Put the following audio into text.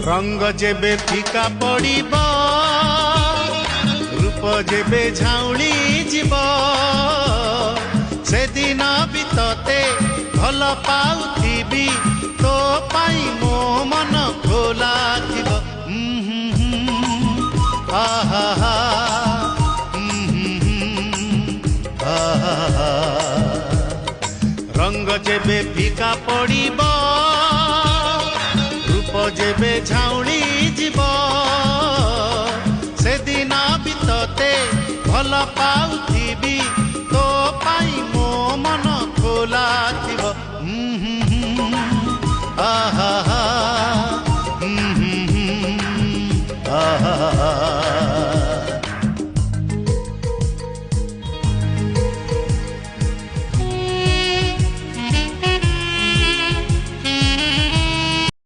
रंग जेबे फीका पड़िब रूप जेबे झाउली जीव से दिन भी तते भल पाउथिबी तो पाई मो मन खोला थिब आहा रंग जेबे फीका पड़िब रूप जेबे झाउली जीव से दिन भी तते भल पाउथिबी तो पाई मो मन खोला।